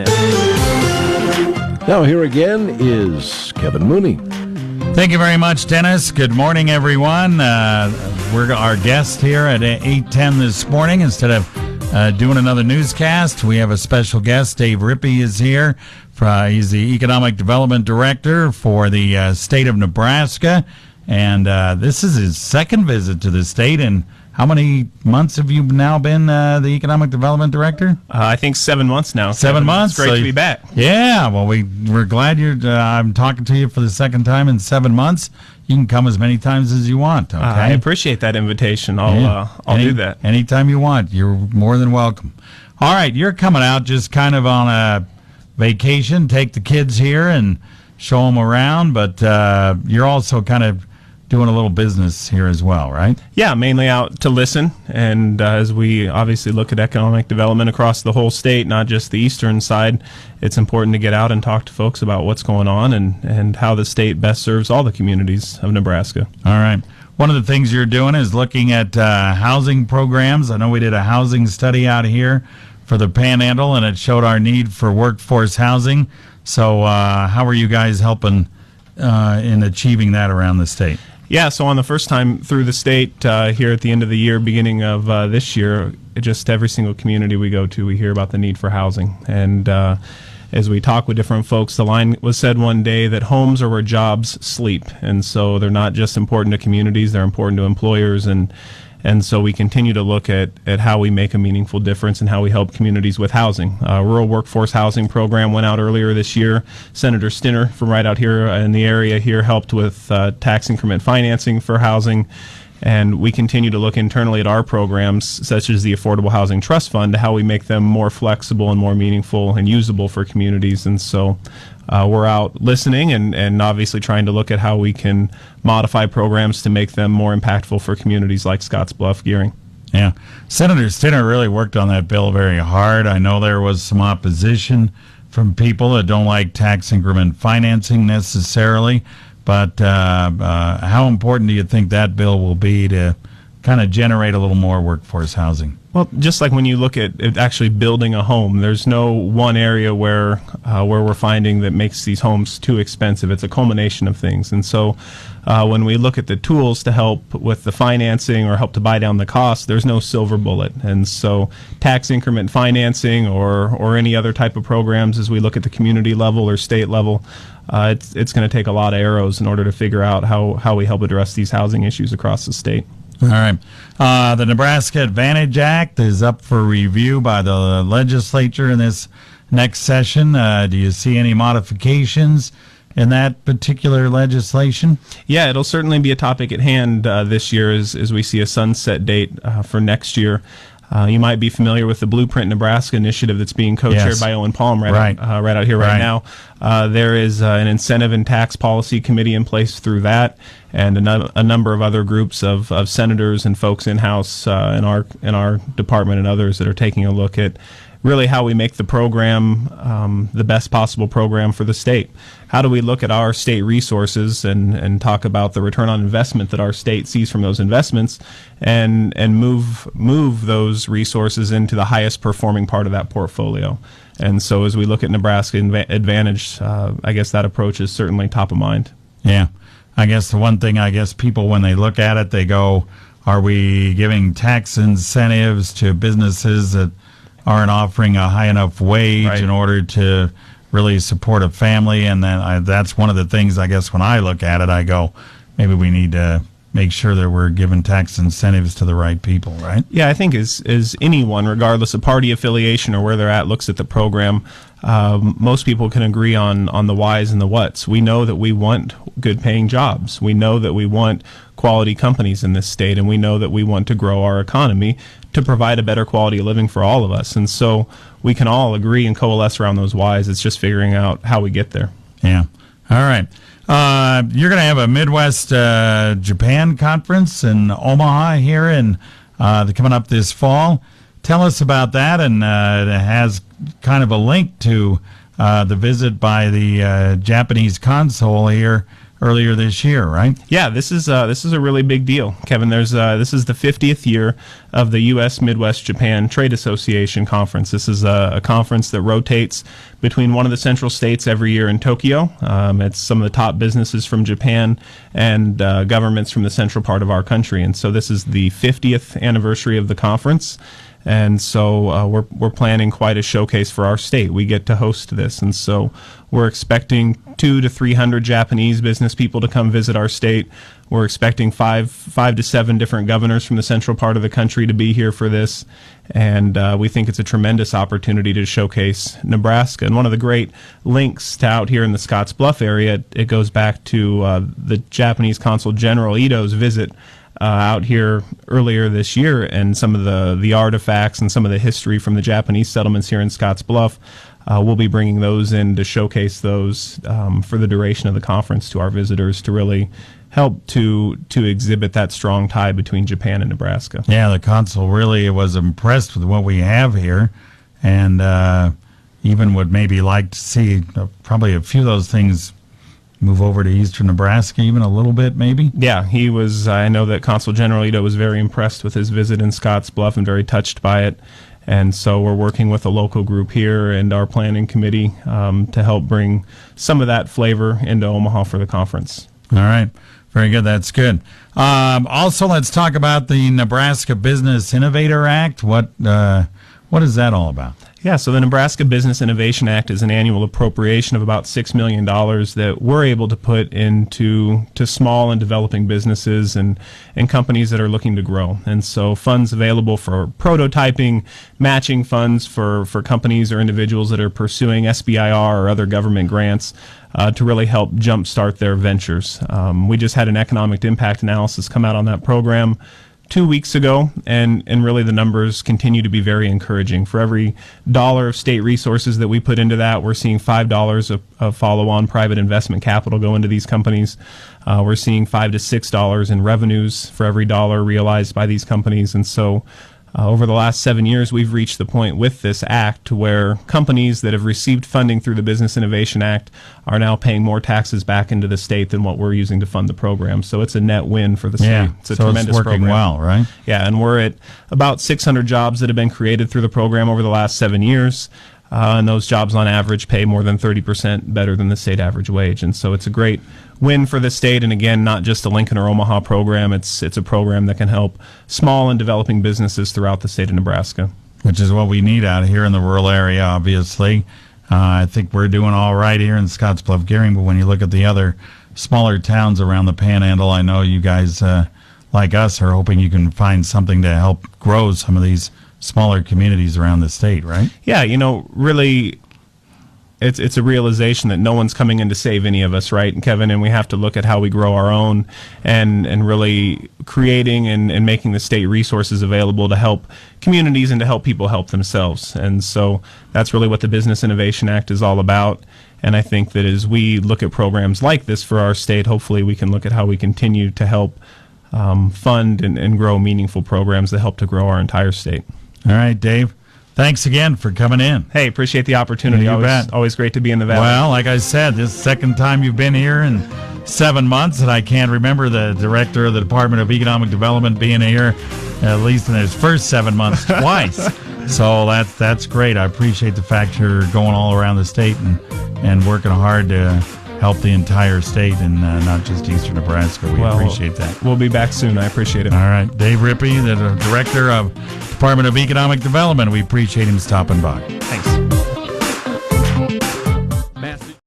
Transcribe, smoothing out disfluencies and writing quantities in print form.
Darkness. Now here again is Kevin Mooney. Thank you very much, Dennis. Good morning, everyone. We're our guest here at 8:10 this morning. Instead of doing another newscast, we have a special guest. Dave Rippe is here. He's the Economic Development Director for the state of Nebraska. And this is his second visit to the state. And how many months have you now been the Economic Development Director? I think 7 months now. 7 months? It's great to be back. Yeah, well, we're glad I'm talking to you for the second time in 7 months. You can come as many times as you want, okay? I appreciate that invitation. I'll do that. Anytime you want. You're more than welcome. All right, you're coming out just kind of on a vacation. Take the kids here and show them around, but you're also kind of doing a little business here as well, right? Yeah, mainly out to listen, and as we obviously look at economic development across the whole state, not just the eastern side, it's important to get out and talk to folks about what's going on and how the state best serves all the communities of Nebraska. All right. One of the things you're doing is looking at housing programs. I know we did a housing study out here for the Panhandle, and it showed our need for workforce housing. So how are you guys helping in achieving that around the state? Yeah, so on the first time through the state here at the end of the year, beginning of this year, just every single community we go to, we hear about the need for housing. And as we talk with different folks, the line was said one day that homes are where jobs sleep. And so they're not just important to communities, they're important to employers. And so we continue to look at how we make a meaningful difference and how we help communities with housing. Rural Workforce Housing Program went out earlier this year. Senator Stinner from right out here in the area here helped with tax increment financing for housing. And we continue to look internally at our programs, such as the Affordable Housing Trust Fund, to how we make them more flexible and more meaningful and usable for communities. And so we're out listening and obviously trying to look at how we can modify programs to make them more impactful for communities like Scottsbluff, Gearing. Yeah. Senator Stinner really worked on that bill very hard. I know there was some opposition from people that don't like tax increment financing necessarily, but how important do you think that bill will be to kind of generate a little more workforce housing? Well, just like when you look at actually building a home, there's no one area where we're finding that makes these homes too expensive. It's a culmination of things. And so when we look at the tools to help with the financing or help to buy down the cost, there's no silver bullet. And so tax increment financing or any other type of programs, as we look at the community level or state level, it's going to take a lot of arrows in order to figure out how we help address these housing issues across the state. All right. The Nebraska Advantage Act is up for review by the legislature in this next session. Do you see any modifications in that particular legislation? Yeah, it'll certainly be a topic at hand this year as we see a sunset date for next year. You might be familiar with the Blueprint Nebraska initiative that's being co-chaired by Owen Palm right out here right now. There is an incentive and tax policy committee in place through that, and a number of other groups of senators and folks in-house in our department and others that are taking a look at really how we make the program the best possible program for the state. How do we look at our state resources and talk about the return on investment that our state sees from those investments and move those resources into the highest performing part of that portfolio. And so as we look at Nebraska Advantage, I guess that approach is certainly top of mind. Yeah. I guess the one thing people, when they look at it, they go, are we giving tax incentives to businesses that aren't offering a high enough wage in order to really support a family? And then that's one of the things, I guess, when I look at it, I go, maybe we need to make sure that we're giving tax incentives to the right people, right? Yeah, I think as anyone, regardless of party affiliation or where they're at, looks at the program, most people can agree on the whys and the whats. We know that we want good paying jobs. We know that we want quality companies in this state, and we know that we want to grow our economy to provide a better quality of living for all of us. And so we can all agree and coalesce around those whys. It's just figuring out how we get there. Yeah. All right. You're going to have a Midwest Japan conference in Omaha here coming up this fall. Tell us about that, and it has kind of a link to the visit by the Japanese consul here earlier this year, right? Yeah, this is a really big deal, Kevin. This is the 50th year of the U.S. Midwest Japan Trade Association Conference. This is a conference that rotates between one of the central states every year in Tokyo. It's some of the top businesses from Japan and governments from the central part of our country. And so this is the 50th anniversary of the conference. And so we're planning quite a showcase for our state. We get to host this, and so we're expecting 200 to 300 Japanese business people to come visit our state. We're expecting five to seven different governors from the central part of the country to be here for this, and we think it's a tremendous opportunity to showcase Nebraska. And one of the great links to out here in the Scottsbluff area, it goes back to the Japanese Consul General Ito's visit out here earlier this year, and some of the artifacts and some of the history from the Japanese settlements here in Scottsbluff. We'll be bringing those in to showcase those for the duration of the conference to our visitors to really help to exhibit that strong tie between Japan and Nebraska. Yeah, the consul really was impressed with what we have here, and even would maybe like to see probably a few of those things move over to eastern Nebraska, even a little bit, maybe? Yeah, he was. I know that Consul General Ito was very impressed with his visit in Scottsbluff and very touched by it. And so we're working with a local group here and our planning committee to help bring some of that flavor into Omaha for the conference. All right. Very good. That's good. Also, let's talk about the Nebraska Business Innovator Act. What is that all about? Yeah, so the Nebraska Business Innovation Act is an annual appropriation of about $6 million that we're able to put into small and developing businesses and companies that are looking to grow. And so funds available for prototyping, matching funds for companies or individuals that are pursuing SBIR or other government grants to really help jumpstart their ventures. We just had an economic impact analysis come out on that program 2 weeks ago, and really the numbers continue to be very encouraging. For every dollar of state resources that we put into that, we're seeing $5 of follow-on private investment capital go into these companies. We're seeing $5 to $6 in revenues for every dollar realized by these companies. And so over the last 7 years, we've reached the point with this act where companies that have received funding through the Business Innovation Act are now paying more taxes back into the state than what we're using to fund the program. So it's a net win for the state. Yeah, it's a so tremendous it's working program. well, right? Yeah, and we're at about 600 jobs that have been created through the program over the last 7 years. And those jobs on average pay more than 30% better than the state average wage. And so it's a great win for the state. And again, not just a Lincoln or Omaha program. It's a program that can help small and developing businesses throughout the state of Nebraska. Which is what we need out here in the rural area, obviously. I think we're doing all right here in Scottsbluff, Gearing, but when you look at the other smaller towns around the Panhandle, I know you guys, like us, are hoping you can find something to help grow some of these smaller communities around the state, right? Yeah, really, it's a realization that no one's coming in to save any of us, right, Kevin? And we have to look at how we grow our own and really creating and making the state resources available to help communities and to help people help themselves. And so that's really what the Business Innovation Act is all about. And I think that as we look at programs like this for our state, hopefully we can look at how we continue to help fund and grow meaningful programs that help to grow our entire state. All right, Dave. Thanks again for coming in. Hey, appreciate the opportunity. You bet. Always great to be in the Valley. Well, like I said, this is the second time you've been here in 7 months, and I can't remember the director of the Department of Economic Development being here, at least in his first 7 months, twice. So that's great. I appreciate the fact you're going all around the state and working hard to help the entire state and not just eastern Nebraska. We appreciate that. We'll be back soon. I appreciate it. All right. Dave Rippe, the Director of Department of Economic Development. We appreciate him stopping by. Thanks.